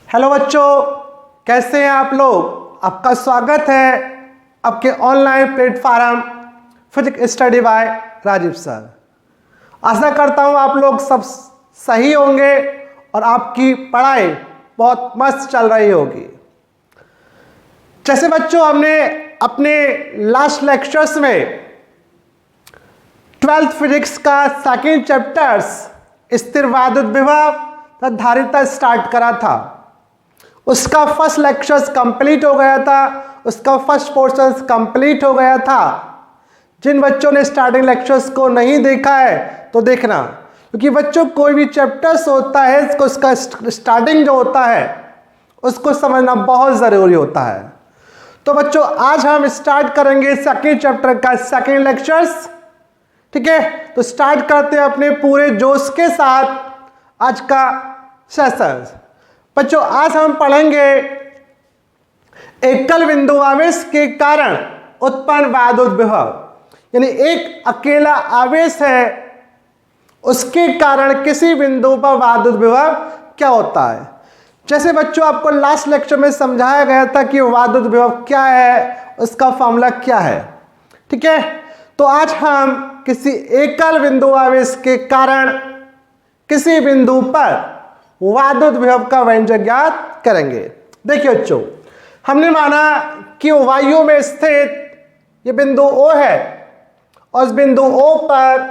Hello बच्चों, कैसे हैं आप लोग। आपका स्वागत है आपके online platform physics study by Rajiv sir. आशा करता हूं आप लोग सब सही होंगे और आपकी पढ़ाई बहुत मस्त चल रही होगी। जैसे बच्चों हमने अपने लास्ट लेक्चर्स में 12th फिजिक्स का सेकेंड चैप्टर्स स्थिर वैद्युत विभव तथा धारिता स्टार्ट करा था। उसका फर्स्ट लेक्चर्स कंप्लीट हो गया था, उसका फर्स्ट पोर्शन कंप्लीट हो गया था। जिन बच्चों ने स्टार्टिंग लेक्चर्स को नहीं देखा है तो देखना, क्योंकि बच्चों कोई भी चैप्टर्स होता है उसका स्टार्टिंग जो होता है उसको समझना बहुत ज़रूरी होता है। तो बच्चों आज हम स्टार्ट करेंगे सेकेंड चैप्टर का सेकेंड लेक्चर्स। ठीक है, तो स्टार्ट करते हैं अपने पूरे जोश के साथ आज का सेशन। बच्चों आज हम पढ़ेंगे एकल बिंदु आवेश के कारण उत्पन्न वैद्युत विभव, यानी एक अकेला आवेश है उसके कारण किसी बिंदु पर वैद्युत विभव क्या होता है। जैसे बच्चों आपको लास्ट लेक्चर में समझाया गया था कि वैद्युत विभव क्या है, उसका फॉर्मूला क्या है। ठीक है, तो आज हम किसी एकल बिंदु आवेश के कारण किसी बिंदु पर वैद्युत विभव का व्यंजक ज्ञात करेंगे। देखिए बच्चों, हमने माना कि वायु में स्थित ये बिंदु O है और इस बिंदु O पर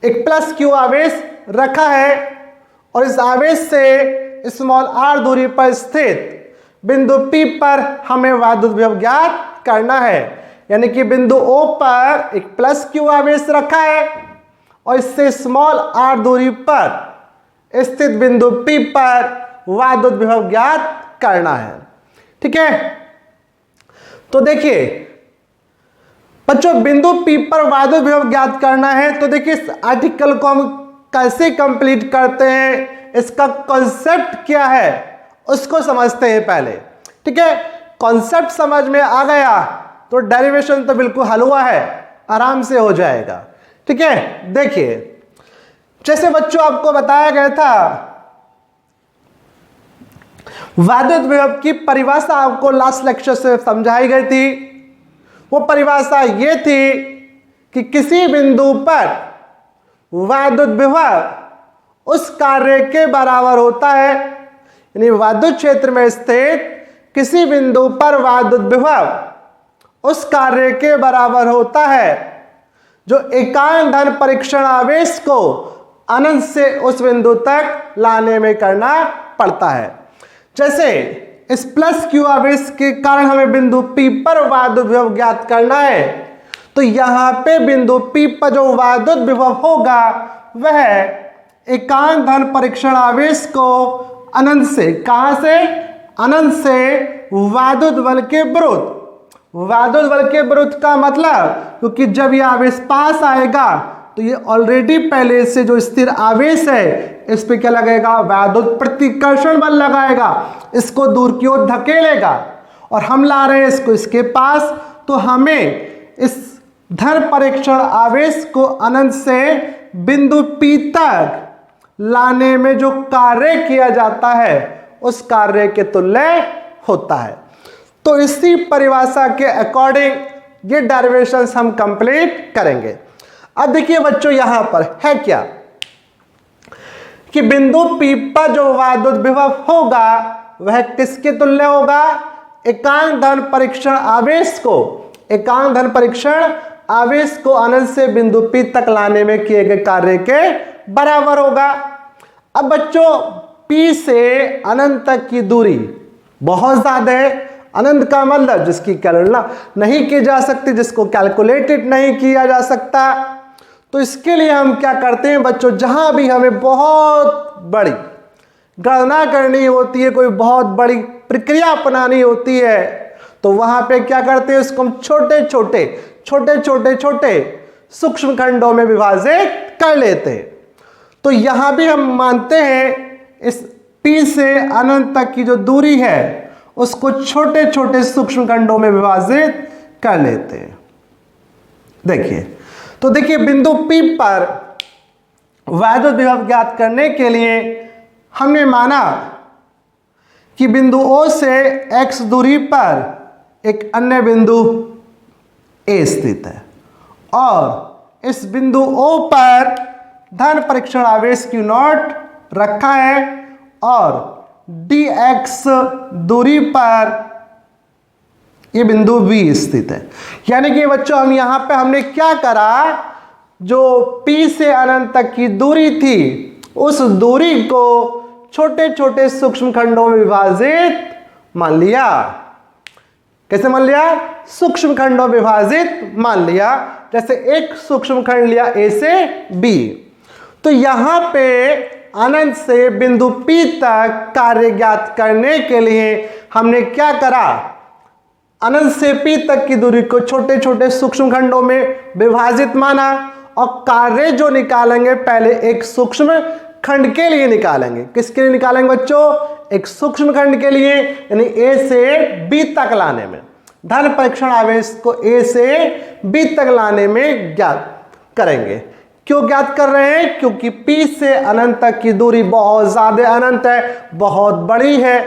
एक प्लस Q आवेश रखा है और इस आवेश से स्मॉल r दूरी पर स्थित बिंदु P पर हमें वैद्युत विभव ज्ञात करना है। यानी कि बिंदु O पर एक प्लस Q आवेश रखा है और इससे स्मॉल r दूरी पर स्थित बिंदु P पर वैद्युत विभव ज्ञात करना है। ठीक है, तो देखिए बच्चों बिंदु P पर वैद्युत विभव ज्ञात करना है। तो देखिए इस आर्टिकल को हम कैसे कंप्लीट करते हैं, इसका कॉन्सेप्ट क्या है उसको समझते हैं पहले। ठीक है, कॉन्सेप्ट समझ में आ गया तो डेरिवेशन तो बिल्कुल हलवा है, आराम से हो जाएगा। ठीक है, देखिए जैसे बच्चों आपको बताया गया था वैद्युत विभव की परिभाषा आपको लास्ट लेक्चर से समझाई गई थी। वो परिभाषा ये थी कि किसी बिंदु पर वैद्युत विभव उस कार्य के बराबर होता है, यानी वैद्युत क्षेत्र में स्थित किसी बिंदु पर वैद्युत विभव उस कार्य के बराबर होता है जो एकांक धन परीक्षण आवेश को अनंत से उस बिंदु तक लाने में करना पड़ता है। जैसे इस प्लस Q आवेश के कारण हमें बिंदु P पर वैद्युत विभव ज्ञात करना है, तो यहाँ पे बिंदु P पर जो वैद्युत विभव होगा वह एकांक धन परीक्षण आवेश को अनंत से, कहाँ से, अनंत से वैद्युत बल के विरुद्ध। वैद्युत बल के विरुद्ध का मतलब, क्योंकि जब यह आवेश पास आएगा तो ये ऑलरेडी पहले से जो स्थिर आवेश है इस पे क्या लगेगा, वैद्युत प्रतिकर्षण बल लगाएगा, इसको दूर की ओर धकेलेगा और हम ला रहे हैं इसको इसके पास। तो हमें इस धन परीक्षण आवेश को अनंत से बिंदु P तक लाने में जो कार्य किया जाता है उस कार्य के तुल्य होता है। तो इसी परिभाषा के अकॉर्डिंग ये डेरिवेशंस हम कंप्लीट करेंगे। अब देखिए बच्चों यहां पर है क्या कि बिंदु P पर जो वैद्युत विभव होगा वह किसके तुल्य होगा, एकांक धन परीक्षण आवेश को, एकांक धन परीक्षण आवेश को अनंत से बिंदु P तक लाने में किए गए कार्य के बराबर होगा। अब बच्चों P से अनंत तक की दूरी बहुत ज्यादा है। अनंत का मतलब जिसकी गणना नहीं की जा सकती, जिसको कैलकुलेटेड नहीं किया जा सकता। तो इसके लिए हम क्या करते हैं बच्चों, जहां भी हमें बहुत बड़ी गणना करनी होती है, कोई बहुत बड़ी प्रक्रिया अपनानी होती है, तो वहां पे क्या करते हैं, उसको हम छोटे छोटे सूक्ष्म खंडों में विभाजित कर लेते हैं। तो यहां भी हम मानते हैं इस P से अनंत तक की जो दूरी है उसको छोटे छोटे सूक्ष्म खंडों में विभाजित कर लेते हैं। देखिए, तो देखिए बिंदु P पर वैद्युत विभव ज्ञात करने के लिए हमने माना कि बिंदु O से x दूरी पर एक अन्य बिंदु A स्थित है और इस बिंदु O पर धन परीक्षण आवेश Q0 रखा है और dx दूरी पर ये बिंदु B स्थित है। यानी कि बच्चों हम यहां पे हमने क्या करा, जो P से अनंत तक की दूरी थी उस दूरी को छोटे छोटे सूक्ष्म खंडों में विभाजित मान लिया। कैसे मान लिया? सूक्ष्म खंडों में विभाजित मान लिया। जैसे एक सूक्ष्म खंड लिया A से B, तो यहां पे अनंत से बिंदु P तक कार्य ज्ञात करने के लिए हमने क्या करा, अनंत से P तक की दूरी को छोटे छोटे सूक्ष्म खंडों में विभाजित माना और कार्य जो निकालेंगे पहले एक सूक्ष्म खंड के लिए निकालेंगे। किसके लिए निकालेंगे बच्चों? एक सूक्ष्म खंड के लिए, यानी A से B तक लाने में, धन परीक्षण आवेश को A से B तक लाने में ज्ञात करेंगे। क्यों ज्ञात कर रहे हैं? क्योंकि P से अनंत तक की दूरी बहुत ज्यादा अनंत है, बहुत बड़ी है,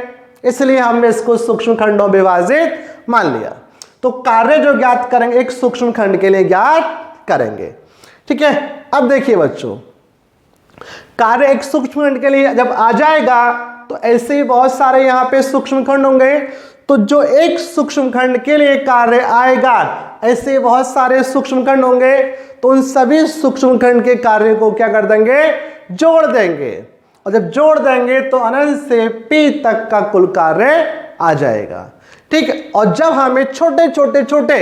इसलिए हमने इसको सूक्ष्म खंडों में विभाजित मान लिया। तो कार्य जो ज्ञात करेंगे एक सूक्ष्म खंड के लिए ज्ञात करेंगे। ठीक है, अब देखिए बच्चों, कार्य एक सूक्ष्म खंड के लिए जब आ जाएगा तो ऐसे ही बहुत सारे यहां पे सूक्ष्म खंड होंगे, तो जो एक सूक्ष्म खंड के लिए कार्य आएगा ऐसे बहुत सारे सूक्ष्म खंड होंगे, तो उन सभी सूक्ष्म खंड के कार्य को क्या कर देंगे? जोड़ देंगे। और जब जोड़ देंगे तो अनंत से P तक का कुल कार्य आ जाएगा। ठीक है, और जब हमें छोटे छोटे छोटे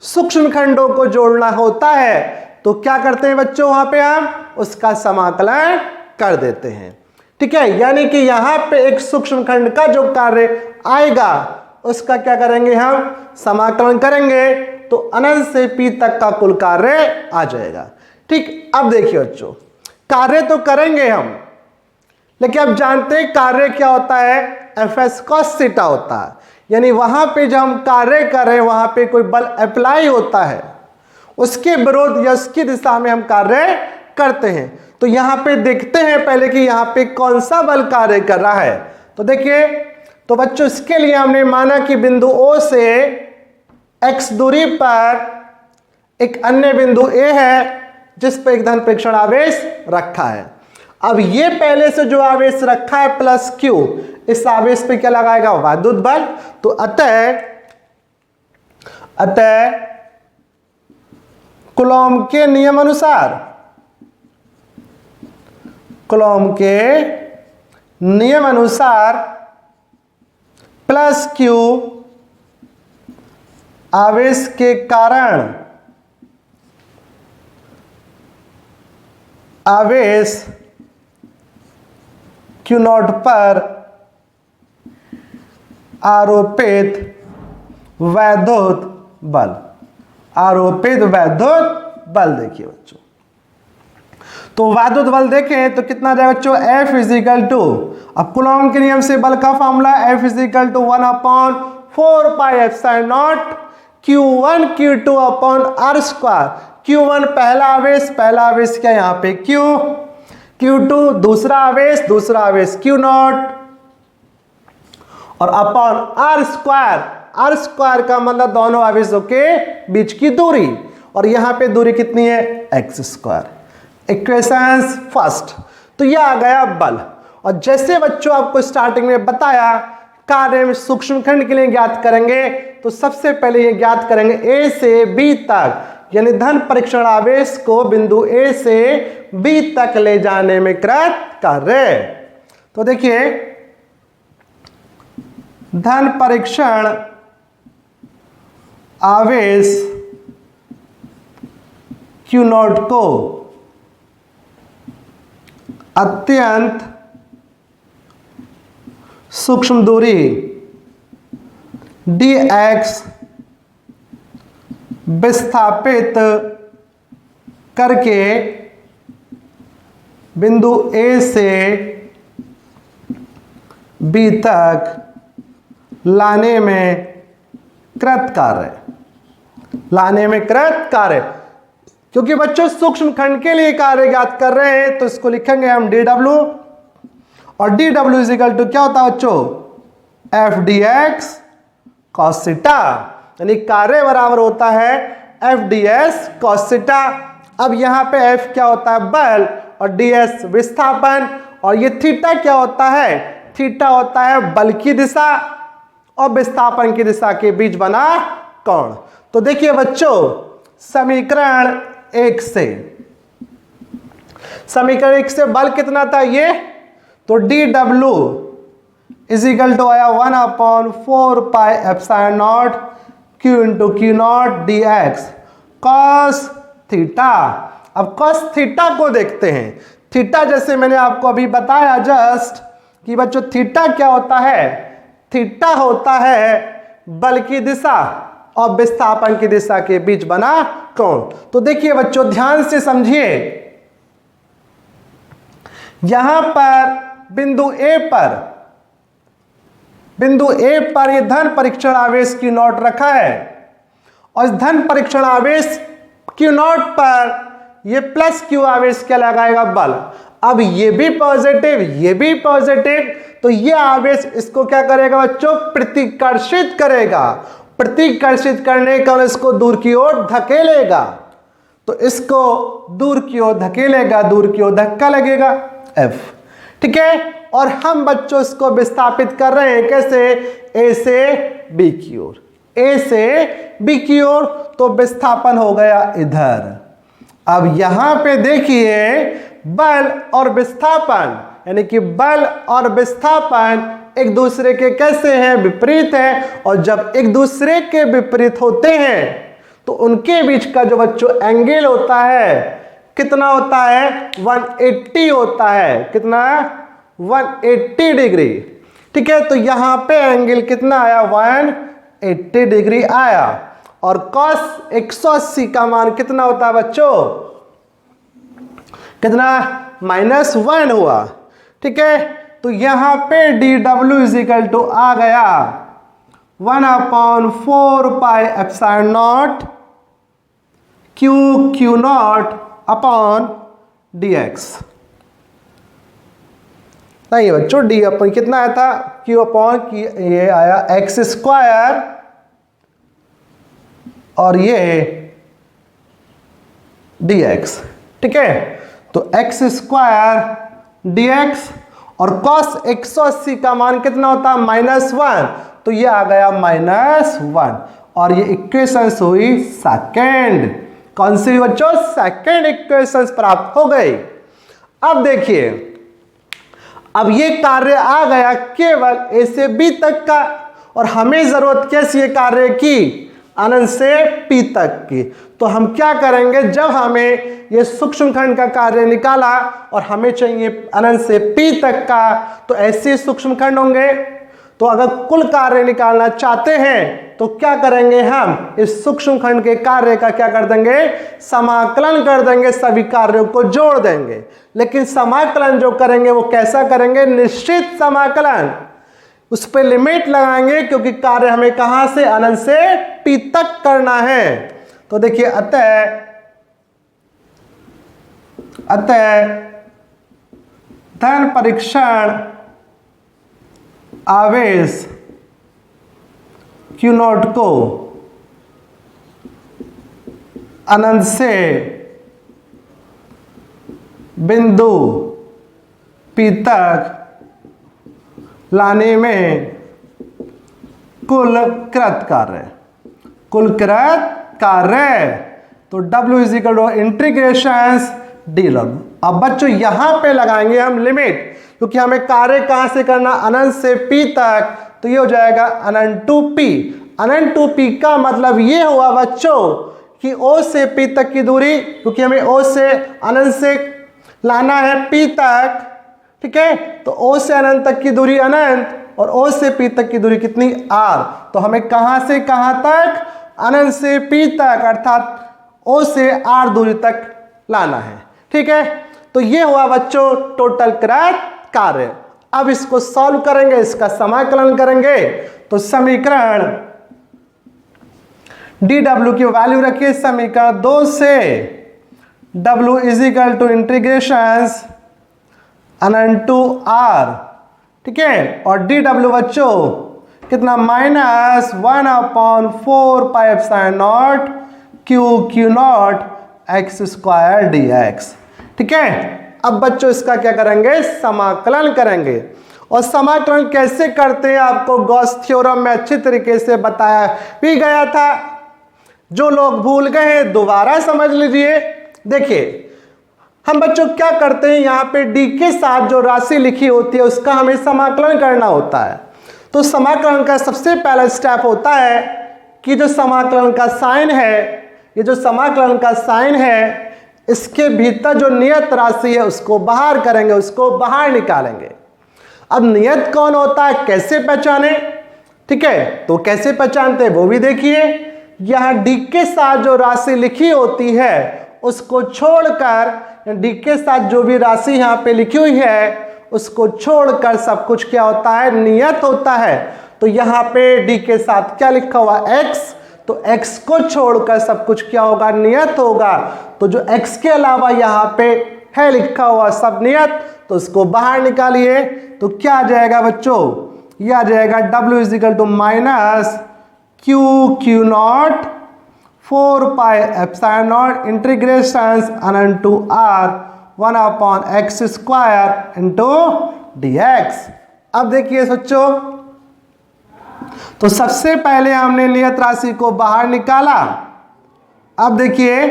सूक्ष्म खंडों को जोड़ना होता है तो क्या करते हैं बच्चों? वहां पे हम उसका समाकलन कर देते हैं। ठीक है, यानी कि यहां पे एक सूक्ष्म खंड का जो कार्य आएगा उसका क्या करेंगे? हम समाकलन करेंगे तो अनंत से P तक का कुल कार्य आ जाएगा। ठीक, अब देखिए बच्चों, कार्य तो करेंगे हम, लेकिन अब जानते हैं कार्य क्या होता है? Fs cos थीटा होता है। यानी वहां पे जब हम कार्य कर रहे हैं वहां पे कोई बल अप्लाई होता है, उसके विरोध या उसकी दिशा में हम कार्य करते हैं। तो यहां पे देखते हैं पहले कि यहां पे कौन सा बल कार्य कर रहा है। तो देखिए, तो बच्चों इसके लिए हमने माना कि बिंदु O से x दूरी पर एक अन्य बिंदु A है जिस पर एक धन परीक्षण आवेश रखा है। अब ये पहले से जो आवेश रखा है प्लस Q, इस आवेश पे क्या लगाएगा? विद्युत बल। तो अतः कूलॉम के नियम अनुसार, कूलॉम के नियम अनुसार प्लस Q आवेश के कारण आवेश Q0 पर आरोपित वैद्युत बल, आरोपित वैद्युत बल। देखिए बच्चों, तो वैद्युत बल देखें तो कितना जाएगा बच्चों? F इजिकल टू, अब कूलॉम के नियम से बल का formula F is equal to 1/4 pi epsilon naught Q1 Q2 upon R square. Q1 पहला आवेश क्या यहाँ पे Q, Q2 दूसरा आवेश Q0 और अपॉन R स्क्वायर का मतलब दोनों आवेशों के बीच की दूरी, और यहां पे दूरी कितनी है? x square. इक्वेशन फर्स्ट, तो यह आ गया बल। और जैसे बच्चों आपको स्टार्टिंग में बताया, कार्य में सूक्ष्म खंड के लिए ज्ञात करेंगे तो सबसे पहले ये ज्ञात करेंगे A से B तक, यानी धन परीक्षण आवेश को बिंदु A से B तक ले जाने में कृत कार्य। तो देखिए, धन परीक्षण आवेश Q0 को अत्यंत सूक्ष्म दूरी dx विस्थापित करके बिंदु A से B तक लाने में कृत कार्य, क्योंकि बच्चों सूक्ष्म खंड के लिए कार्य ज्ञात कर रहे हैं तो इसको लिखेंगे हम dw, और dw इजिकल टू क्या होता है बच्चों? F D x cos theta, यानी कार्य बराबर होता है F D S cos theta. अब यहां पे एफ क्या होता है, बल, और डी एस विस्थापन, और ये थीटा क्या होता है, थीटा होता है बल की दिशा और विस्थापन की दिशा के बीच बना कोण। तो देखिए बच्चों, समीकरण 1 से, समीकरण 1 से बल कितना था ये, तो D W is equal to आया 1/4 pi epsilon not q into q naught d x cos theta. अब कॉस थीटा को देखते हैं। थीटा जैसे मैंने आपको अभी बताया जस्ट कि बच्चों थीटा क्या होता है, थीटा होता है बल की दिशा और विस्थापन की दिशा के बीच बना कोण। तो देखिए बच्चों ध्यान से समझिए, यहां पर बिंदु ए पर यह धन परीक्षण आवेश Q नॉट रखा है, और इस धन परीक्षण आवेश Q नॉट पर यह प्लस Q आवेश क्या लगाएगा, बल। अब ये भी पॉजिटिव, ये भी पॉजिटिव, तो ये आवेश इसको क्या करेगा बच्चों, प्रतिकर्षित करेगा। प्रतिकर्षित करने का इसको दूर की ओर धकेलेगा, तो इसको दूर की ओर धकेलेगा, दूर की ओर धक्का लगेगा F, ठीक है। और हम बच्चों इसको विस्थापित कर रहे हैं कैसे, A से B की ओर, A से B की ओर, तो विस्थापन हो गया इधर। अब यहां पे देखिए बल और विस्थापन, यानी कि बल और विस्थापन एक दूसरे के कैसे हैं, विपरीत है। और जब एक दूसरे के विपरीत होते हैं तो उनके बीच का जो बच्चों एंगल होता है कितना होता है, 180 होता है। कितना, 180 डिग्री, ठीक है। तो यहां पे एंगल कितना आया, 180 डिग्री आया। और कॉस 180 का मान कितना होता है बच्चों, कितना, -1 हुआ, ठीक है। तो यहां पे d W is equal to आ गया 1/4 pi epsilon not Q not upon d x. नहीं बच्चों, डी अपन कितना आया था, क्यू अपॉन ये आया एक्स स्क्वायर, और ये डी एक्स, ठीक है। तो एक्स स्क्वायर डी एक्स, और कॉस 180 का मान कितना होता है, -1, तो ये आ गया -1, और ये इक्वेशन हुई सेकेंड। कौन सी बच्चों, सेकेंड इक्वेशन प्राप्त हो गई। अब देखिए, अब ये कार्य आ गया केवल A से B तक का, और हमें जरूरत कैसी है कार्य की, अनंत से P तक की। तो हम क्या करेंगे, जब हमें ये सूक्ष्मखंड का कार्य निकाला और हमें चाहिए अनंत से P तक का, तो ऐसे सूक्ष्मखंड होंगे। तो अगर कुल कार्य निकालना चाहते हैं तो क्या करेंगे, हम इस सूक्ष्मखंड के कार्य का क्या कर देंगे, समाकलन कर देंगे, सभी कार्यों को जोड़ देंगे। लेकिन समाकलन जो करेंगे वो कैसा करेंगे, निश्चित समाकलन, उस पर लिमिट लगाएंगे, क्योंकि कार्य हमें कहां से, अनंत से P तक करना है। तो देखिए, अतः धन परीक्षण आवेश Q नॉट को अनंत से बिंदु P तक लाने में कुलकृत कार्य, तो W is equal to integration d log. अब बच्चों यहां पे लगाएंगे हम लिमिट, क्योंकि हमें कार्य कहां से करना, अनंत से P तक, तो ये हो जाएगा अनंत टू P। अनंत टू P का मतलब ये हुआ बच्चों कि O से P तक की दूरी, क्योंकि हमें O से अनंत से लाना है P तक, ठीक है। तो O से अनंत तक की दूरी अनंत, और O से P तक की दूरी कितनी, R। तो हमें कहां से कहां तक, अनंत से P तक, अर्थात O से R दूरी तक लाना है, ठीक है। तो ये हुआ बच्चों टोटल कृत कार्य। अब इसको सॉल्व करेंगे, इसका समाकलन करेंगे। तो समीकरण डी डब्ल्यू की वैल्यू रखिए समीकरण 2 से, W is equal to integration अनंत टू R, ठीक है। और डी डब्ल्यू बच्चों कितना minus 1/4πε0 Q0 x square dx। ठीक है, अब बच्चों इसका क्या करेंगे, समाकलन करेंगे। और समाकलन कैसे करते हैं आपको गॉस थ्योरम में अच्छी तरीके से बताया भी गया था। जो लोग भूल गए हैं दोबारा समझ लीजिए। देखिए हम बच्चों क्या करते हैं, यहाँ पे d के साथ जो राशि लिखी होती है उसका हमें समाकलन करना होता है। तो समाकलन का सबसे पहला स्टेप होता है कि जो समाकलन का साइन है, ये जो समाकलन का साइन है इसके भीतर जो नियत राशि है उसको बाहर करेंगे, उसको बाहर निकालेंगे। अब नियत कौन होता है, कैसे पहचाने, ठीक है, तो कैसे पहचानते हैं वो भी देखिए। यहाँ d के साथ जो राशि लिखी होती है उसको छोड़कर, d के साथ जो भी राशि यहाँ पे लिखी हुई है उसको छोड़कर सब कुछ क्या होता है, नियत होता है। तो यहाँ पे d के साथ क्या लिखा हुआ x, तो x को छोड़कर सब कुछ क्या होगा, नियत होगा। तो जो x के अलावा यहाँ पे है लिखा हुआ सब नियत, तो उसको बाहर निकालिए। तो क्या आ जाएगा बच्चों, ये आ जाएगा w = माइनस Q0 4πε0 इंटीग्रेशन अनंत टू r 1/x² dx। अब देखिए बच्चों, तो सबसे पहले हमने नियत राशि को बाहर निकाला। अब देखिए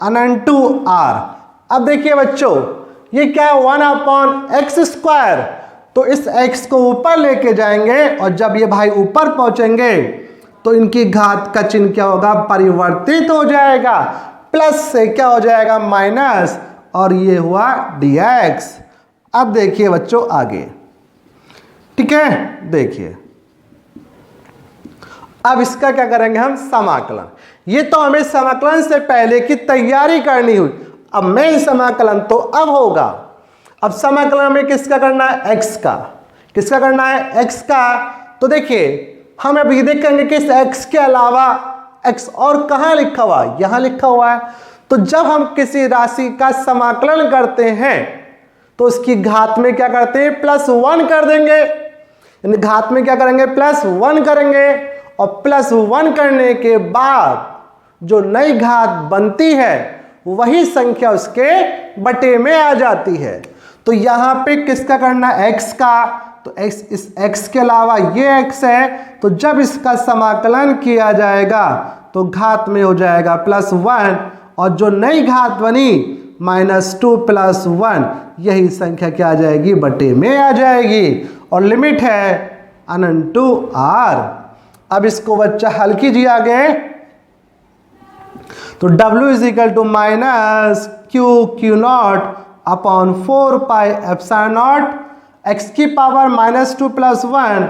अनंत टू r। अब देखिए बच्चों ये क्या है, 1/x²। तो इस x को ऊपर लेके जाएंगे और जब ये भाई ऊपर पहुंचेंगे तो इनकी घात का चिन्ह क्या होगा, परिवर्तित हो जाएगा, प्लस से क्या हो जाएगा माइनस, और ये हुआ dx। अब देखिए बच्चों आगे, ठीक है, देखिए अब इसका क्या करेंगे हम, समाकलन। ये तो हमें समाकलन से पहले की तैयारी करनी हुई, अब मेन समाकलन तो अब होगा। अब समाकलन में किसका करना है, x का। किसका करना है, x का। तो देखिए हम अब ये देखेंगे कि इस x के अलावा x और कहाँ लिखा हुआ, यहाँ लिखा हुआ है। तो जब हम किसी राशि का समाकलन करते हैं तो उसकी घात में क्या करते हैं, +1 कर देंगे। यानी घात में क्या करेंगे, +1 करेंगे। और +1 करने के बाद जो नई घात बनती है वही संख्या उसके बटे में आ जाती है। तो यहाँ पे किसका करना है, x का। तो x, इस x के अलावा ये x है, तो जब इसका समाकलन किया जाएगा तो घात में हो जाएगा +1, और जो नई घात बनी -2 + 1, यही संख्या क्या आ जाएगी, बटे में आ जाएगी। और लिमिट है अनंत टू r। अब इसको बच्चा हल कीजिए आगे। तो w = minus Q0 upon 4πε0 x की पावर -2 + 1,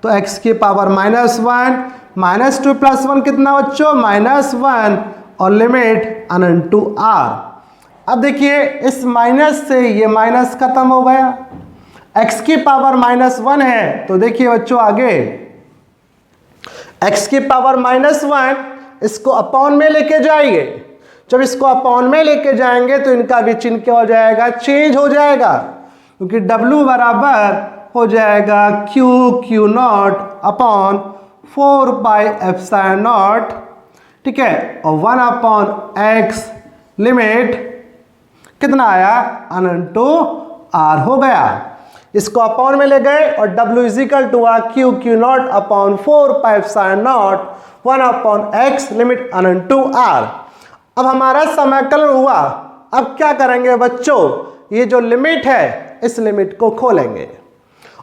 तो x की पावर -1 -2 + 1 कितना बच्चों, -1, और लिमिट अनंत टू r। अब देखिए इस माइनस से ये माइनस खत्म हो गया, x की पावर -1 है। तो देखिए बच्चों आगे, x की पावर -1 इसको अपॉन में लेके जाइए। जब इसको अपॉन में लेके जाएंगे तो इनका भी चिन्ह क्या हो जाएगा, चेंज हो जाएगा, क्योंकि w बराबर हो जाएगा Q0 अपॉन 4πε0, ठीक है, और 1/x लिमिट कितना आया, अनंत टू r हो गया। इसको अपॉन में ले गए और w = Q0 upon 4πε0 1/x limit अनंत टू r। अब हमारा समाकलन हुआ। अब क्या करेंगे बच्चों, ये जो लिमिट है इस लिमिट को खोलेंगे।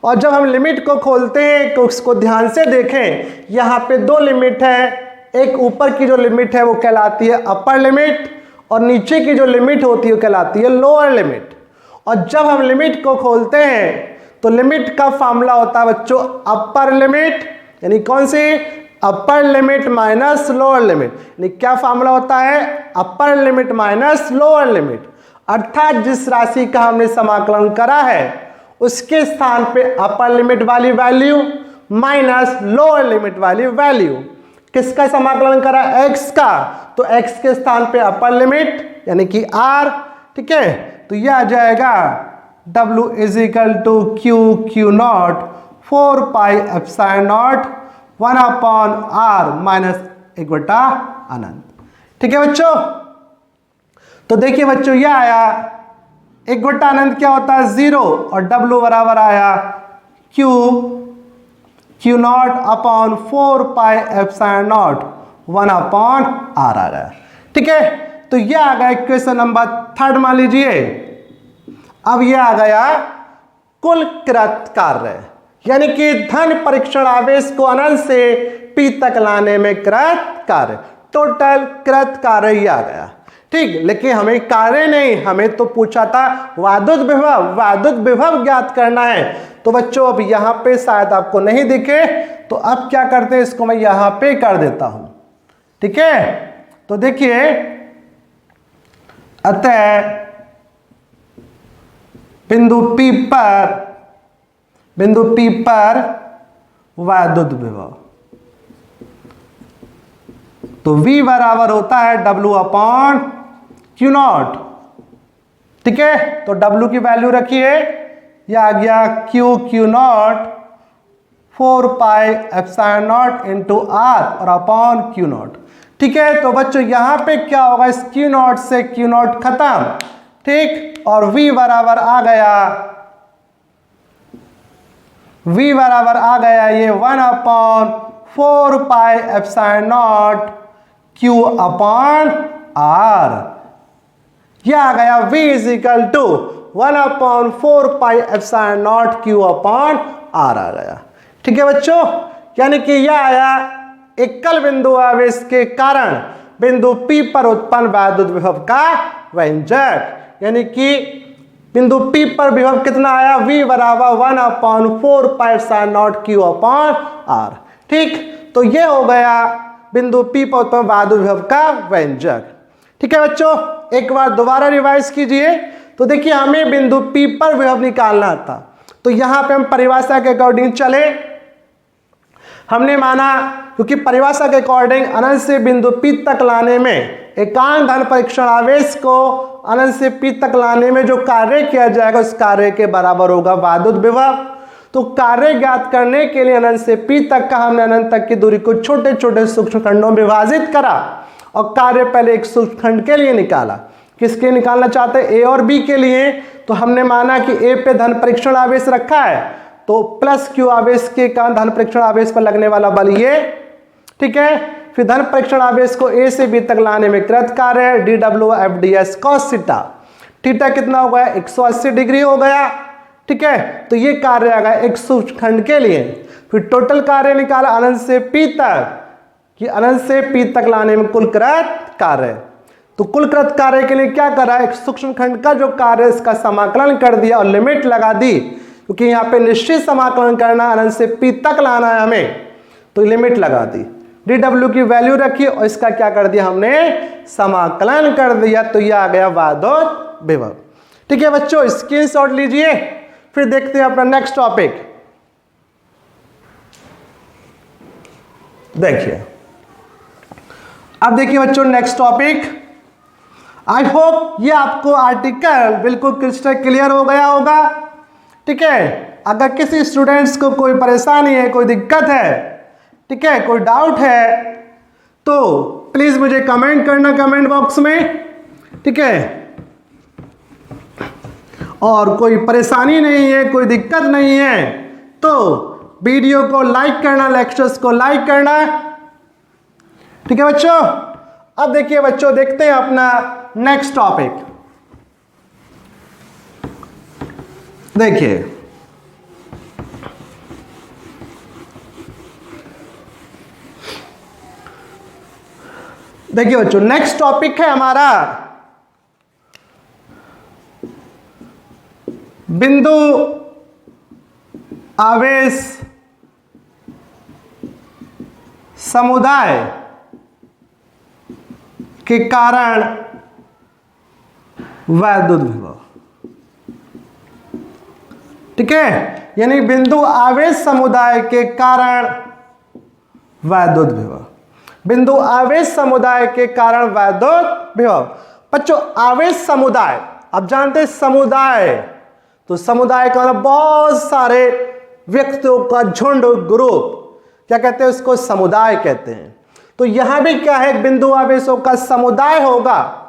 और जब हम लिमिट को खोलते हैं तो उसको ध्यान से देखें, यहाँ पे दो लिमिट है। एक ऊपर की जो लिमिट है वो कहलाती है अपर लिमिट, और नीचे की जो लिमिट होती है वो कहलाती है लोअर लिमिट। और जब हम लिमिट को खोलते हैं तो लिमिट का फॉर्मूला होता है बच्चों अपर लिमिट, यानी कौन सी, upper limit minus lower limit. यानी क्या फॉर्मूला होता है, upper limit minus lower limit. अर्थात जिस राशि का हमने समाकलन करा है उसके स्थान पे अपर लिमिट वाली वैल्यू माइनस लोअर लिमिट वाली वैल्यू। किसका समाकलन करा, x का, तो x के स्थान पे अपर लिमिट यानी कि r, ठीक है। तो यह आ जाएगा w = Q0 4πε0 1/r माइनस 1/अनंत। ठीक है बच्चों, तो देखिए बच्चों यह आया 1/अनंत क्या होता है 0 और w बराबर आया q नॉट अपॉन 4πε0 1/r आ गया। ठीक है, तो यह आ गया इक्वेशन नंबर 3 मान लीजिए। अब यह आ गया कुल कृत कार्य, यानी कि धन परीक्षण आवेश को अनंत से p तक लाने में कृत कार्य, टोटल कृत कार्य ही आ गया। ठीक, लेकिन हमें कार्य नहीं, हमें तो पूछा था वादुत विभव ज्ञात करना है। तो बच्चों अब यहां पे शायद आपको नहीं दिखे, तो अब क्या करते हैं, इसको मैं यहां पे कर देता हूं। ठीक है, तो देखिए अतः बिंदु P पर वादुत विभव, तो V बराबर होता है W/Q0। ठीक है, तो W की वैल्यू रखिए, यह आ गया Q0 4πε0 इंटू R और अपॉन Q0। ठीक है, तो बच्चों यहां पे क्या होगा, इस Q0 से Q0 खत्म। ठीक, और V बराबर आ गया ये 1/4πε0 Q/R। यह आ गया V is equal to 1/4πε0 Q/R आ गया। ठीक है बच्चों, यानी कि यह आया एकल बिंदु आवेश के कारण बिंदु P पर उत्पन्न वादुत विभव का व्यंजक, यानी कि बिंदु P पर विभव कितना आया, V बराबर 1/4πε0 Q/R। ठीक, तो ये हो गया बिंदु P पर उत्पन्न वादुत विभव का व्यंजक। ठीक है बच्चों, एक बार दोबारा रिवाइज कीजिए। तो देखिए हमें बिंदु P पर विभव निकालना था, तो यहां पे हम परिभाषा के अकॉर्डिंग चले। हमने माना क्योंकि परिभाषा के अकॉर्डिंग अनंत से बिंदु P तक लाने में, एकांक धन परीक्षण आवेश को अनंत से P तक लाने में जो कार्य किया जाएगा उस कार्य के बराबर होगा वादुत विभव। तो कार्य ज्ञात करने के लिए अनंत से P तक का हमने अनंत तक की दूरी को छोटे छोटे सूक्ष्म खंडों में विभाजित करा और कार्य पहले एक सूक्ष्म खंड के लिए निकाला। किसके निकालना चाहते हैं, A और B के लिए। तो हमने माना कि A पे धन परीक्षण आवेश रखा है, तो प्लस Q आवेश के कारण धन परीक्षण आवेश पर लगने वाला बल ये। ठीक है, फिर धन परीक्षण आवेश को A से B तक लाने में कृत कार्य है dWFdS cos थीटा। थीटा कितना हो गया, 180 डिग्री हो गया। ठीक है, तो ये कार्य आ गया एक सूक्ष्म खंड के लिए। फिर टोटल कार्य निकाला अनंत से P तक, कि अनंत से P तक लाने में कुल कृत कार्य। तो कुल कृत कार्य के लिए क्या करा, एक सूक्ष्म खंड का जो कार्य इसका समाकलन कर दिया और लिमिट लगा दी, क्योंकि यहाँ पे निश्चित समाकलन करना, अनंत से P तक लाना है हमें, तो लिमिट लगा दी, dW की वैल्यू रखी और इसका क्या कर दिया हमने, समाकलन कर दिया। तो यह आ गया वादुत विभव। ठीक है बच्चों, स्क्रीनशॉट लीजिए। फिर देखते हैं अपना नेक्स्ट टॉपिक। देखिए, अब देखिए बच्चों नेक्स्ट टॉपिक। आई होप ये आपको आर्टिकल बिल्कुल क्रिस्टल क्लियर हो गया होगा। ठीक है, अगर किसी स्टूडेंट्स को कोई परेशानी है, कोई दिक्कत है, ठीक है, कोई डाउट है, तो प्लीज मुझे कमेंट करना कमेंट बॉक्स में। ठीक है, और कोई परेशानी नहीं है, कोई दिक्कत नहीं है, तो वीडियो को लाइक करना, लेक्चर्स को लाइक करना। ठीक है बच्चों, अब देखिए बच्चों, देखते हैं अपना नेक्स्ट टॉपिक। देखिए बच्चों, नेक्स्ट टॉपिक है हमारा बिंदु आवेश समुदाय के कारण वैद्युत विभव। ठीक है, यानी बिंदु आवेश समुदाय के कारण वैद्युत विभव, बिंदु आवेश समुदाय के कारण वैद्युत विभव। बच्चों आवेश समुदाय, आप जानते हैं समुदाय, तो समुदाय का मतलब बहुत सारे व्यक्तियों का झुंड, ग्रुप, क्या कहते हैं उसको, समुदाय कहते हैं। तो यहां भी क्या है, बिंदु आवेशों का समुदाय होगा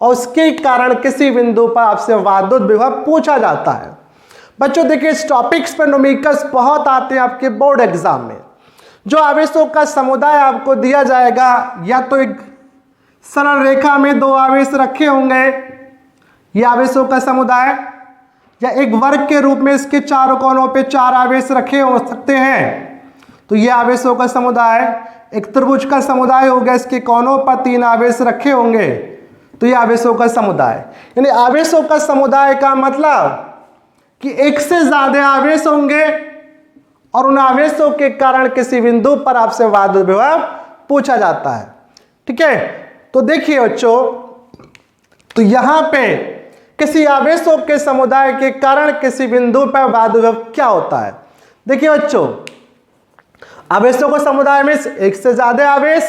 और उसके कारण किसी बिंदु पर आपसे वादुद विभव पूछा जाता है। बच्चों देखिए इस टॉपिक्स पर न्यूमेरिकल्स बहुत आते हैं आपके बोर्ड एग्जाम में। जो आवेशों का समुदाय आपको दिया जाएगा, या तो एक सरल रेखा में दो आवेश रखे होंगे, ये आवेशों का समुदाय, या एक वर्ग के रूप में इसके चारों कोनों पे चार आवेश रखे हो सकते हैं, तो ये आवेशों का समुदाय। एक त्रिभुज का समुदाय हो गया, इसके कोनों पर तीन आवेश रखे होंगे, तो ये आवेशों का समुदाय। यानी आवेशों का समुदाय का मतलब कि एक से ज्यादा आवेश होंगे और उन आवेशों के कारण किसी बिंदु पर आपसे वादुद विभव पूछा जाता है। ठीक है, तो देखिए बच्चों, तो यहां पे किसी आवेशों के समुदाय के कारण किसी बिंदु पर वादुद विभव क्या होता है। देखिए बच्चों, आवेशों का समुदाय में एक से ज्यादा आवेश,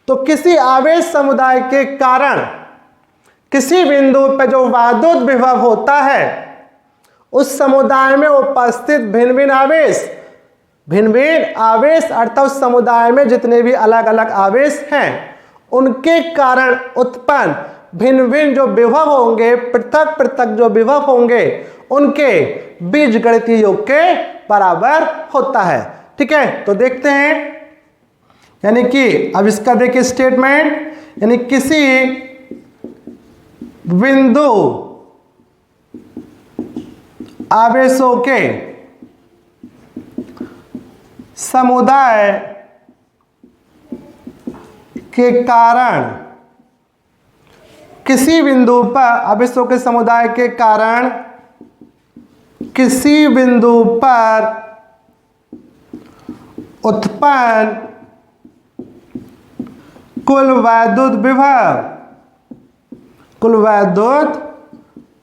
तो किसी आवेश समुदाय के कारण किसी बिंदु पर जो वादुद विभव होता है, उस समुदाय में उपस्थित भिन्न भिन्न आवेश अर्थात उस समुदाय में जितने भी अलग अलग आवेश हैं, उनके कारण उत्पन्न भिन्न भिन्न जो विभव होंगे, पृथक पृथक जो विभव होंगे, उनके बीजगणितीय योग के बराबर होता है। ठीक है, तो देखते हैं, यानी कि अब इसका देखिए स्टेटमेंट, यानी किसी बिंदु आवेशों के समुदाय के कारण किसी बिंदु पर, आवेशों के समुदाय के कारण किसी बिंदु पर उत्पन्न कुल वैद्युत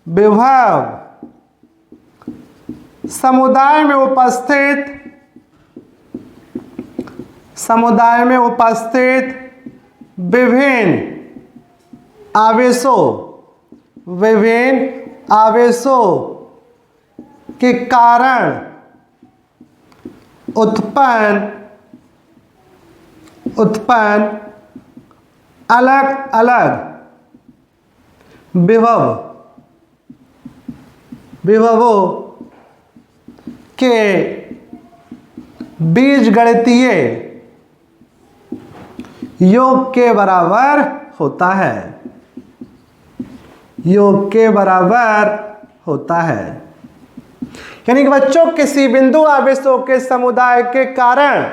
विभव समुदाय में उपस्थित विभिन्न आवेशों के कारण उत्पन्न अलग अलग विभवों के बीजगणितीय योग के बराबर होता है, योग के बराबर होता है। यानी कि बच्चों, किसी बिंदु आवेशों के समुदाय के कारण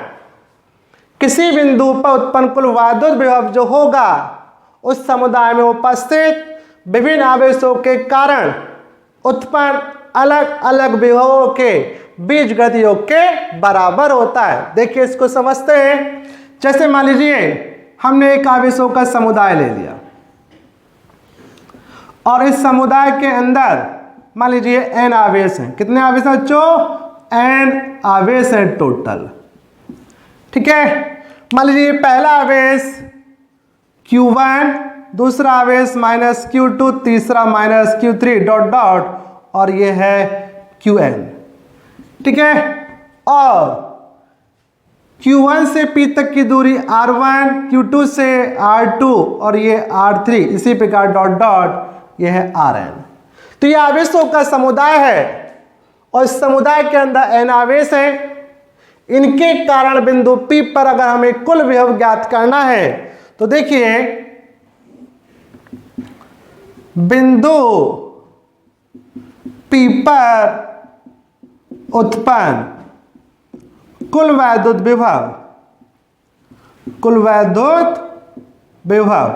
किसी बिंदु पर उत्पन्न कुल वादुद विभव जो होगा, उस समुदाय में उपस्थित विभिन्न आवेशों के कारण उत्पन्न अलग अलग विभवों के बीजगणितीय योग के बराबर होता है। देखिए इसको समझते हैं। जैसे मान लीजिए हमने एक आवेशों का समुदाय ले लिया और इस समुदाय के अंदर मान लीजिए n आवेश हैं। कितने आवेश हैं बच्चों? n आवेश हैं टोटल। ठीक है, मान लीजिए पहला आवेश Q1, दूसरा आवेश -Q2, तीसरा -Q3 डॉट डॉट, और ये है Qn। ठीक है, और Q1 से P तक की दूरी R1, Q2 से R2 और ये R3, इसी प्रकार डॉट डॉट ये है Rn। तो ये आवेशों का समुदाय है और इस समुदाय के अंदर n आवेश हैं। इनके कारण बिंदु P पर अगर हमें कुल विभव ज्ञात करना है तो देखिए बिंदु P पर उत्पन्न कुल वैद्युत विभव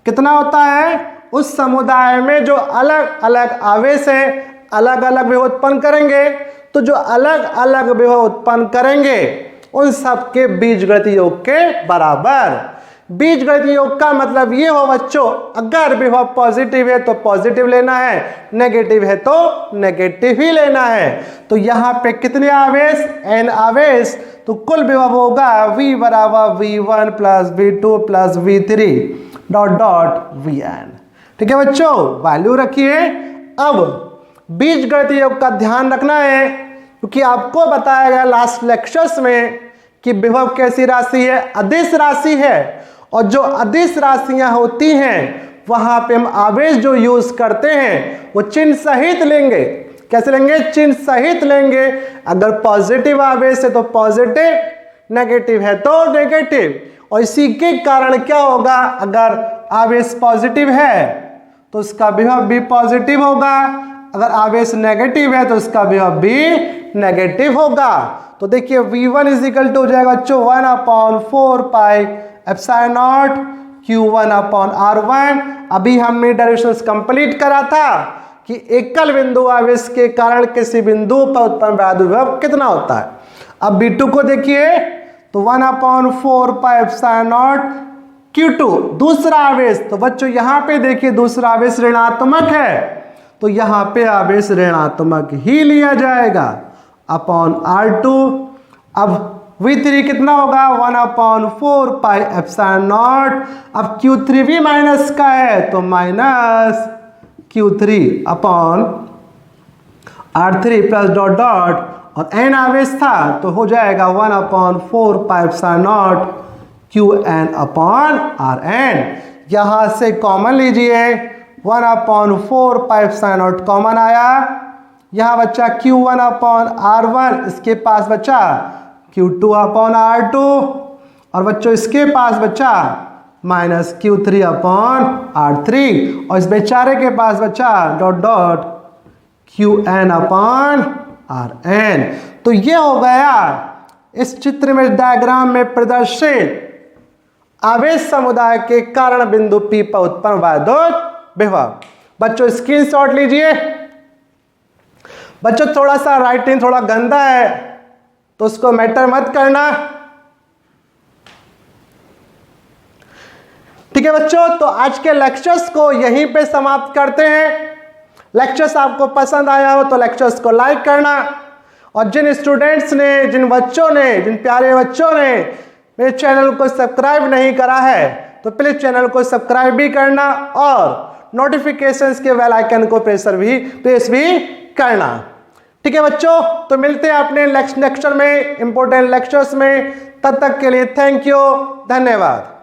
कितना होता है? उस समुदाय में जो अलग अलग आवेश हैं अलग अलग विभव उत्पन्न करेंगे, तो जो अलग अलग विभव उत्पन्न करेंगे उन सब के बीजगणितीय योग के बराबर। बीजगणितीय योग का मतलब ये हो बच्चों, अगर विभव पॉजिटिव है तो पॉजिटिव लेना है, नेगेटिव है तो नेगेटिव ही लेना है। तो यहाँ पे कितने आवेश? n आवेश, तो कुल विभव होगा v बराबर v1 plus v2 plus v3 dot dot vn। ठीक है बच्चों, वैल्यू रखिए। अब बीजगणितीय योग का ध्यान रखना है क्योंकि आपको बताया गया लास्ट लेक्चर्स में कि विभव कैसी राशि है, अदिश राशि है। और जो अदिश राशियां होती हैं वहां पे हम आवेश जो यूज करते हैं वो चिन्ह सहित लेंगे। कैसे लेंगे? चिन्ह सहित लेंगे। अगर पॉजिटिव आवेश है तो पॉजिटिव, नेगेटिव है तो नेगेटिव। और इसी के कारण क्या होगा, अगर आवेश पॉजिटिव है तो उसका विभव भी पॉजिटिव होगा, अगर आवेश नेगेटिव है तो उसका विभव भी नेगेटिव होगा। तो देखिए V1 इजिकल टू हो जाएगा 1/4 पाई एप्सिलॉन नॉट Q1/R1। अभी हमने डेरिवेशंस कंप्लीट करा था कि एकल बिंदु आवेश के कारण किसी बिंदु पर उत्पन्न वैद्युत विभव कितना होता है। अब V2 को देखिए तो 1/4 पाई एप्सिलॉन नॉट Q2 दूसरा आवेश। तो बच्चों यहां पे देखिए दूसरा आवेश ऋणात्मक है तो यहां पे आवेश ऋणात्मक ही लिया जाएगा अपॉन R2। अब V3 कितना होगा 1/4 पाई एप्सिलॉन नॉट। अब Q3 भी माइनस का है तो minus Q3 upon R3 plus dot dot और n आवेश था तो हो जाएगा 1/4 pi epsilon not Qn upon Rn। यहां से कॉमन लीजिए 1/4 पाई एप्सिलॉन नॉट कॉमन आया, यहां बच्चा Q1 अपॉन R1, इसके पास बचा Q2 अपॉन R2 और बच्चों इसके पास बचा माइनस Q3 अपॉन R3 और इस बेचारे के पास बचा dot dot Qn upon Rn। तो ये हो गया इस चित्र में डायग्राम में प्रदर्शित आवेश समुदाय के कारण बिंदु P पर उत्पन्न वैद्युत विभव। बच्चों स्क्रीनशॉट लीजिए। बच्चों थोड़ा सा राइटिंग थोड़ा गंदा है तो उसको मैटर मत करना, ठीक है बच्चों। तो आज के लेक्चर्स को यहीं पे समाप्त करते हैं। लेक्चर्स आपको पसंद आया हो तो लेक्चर्स को लाइक करना और जिन स्टूडेंट्स ने, जिन बच्चों ने, जिन प्यारे बच्चों ने मेरे चैनल को सब्सक्राइब नहीं करा है तो प्लीज चैनल को सब्सक्राइब भी करना और नोटिफिकेशंस के बेल आइकन को प्रेस भी करना, ठीक है बच्चों। तो मिलते हैं अपने नेक्स्ट लेक्चर में, इंपॉर्टेंट लेक्चर्स में। तब तक के लिए थैंक यू, धन्यवाद।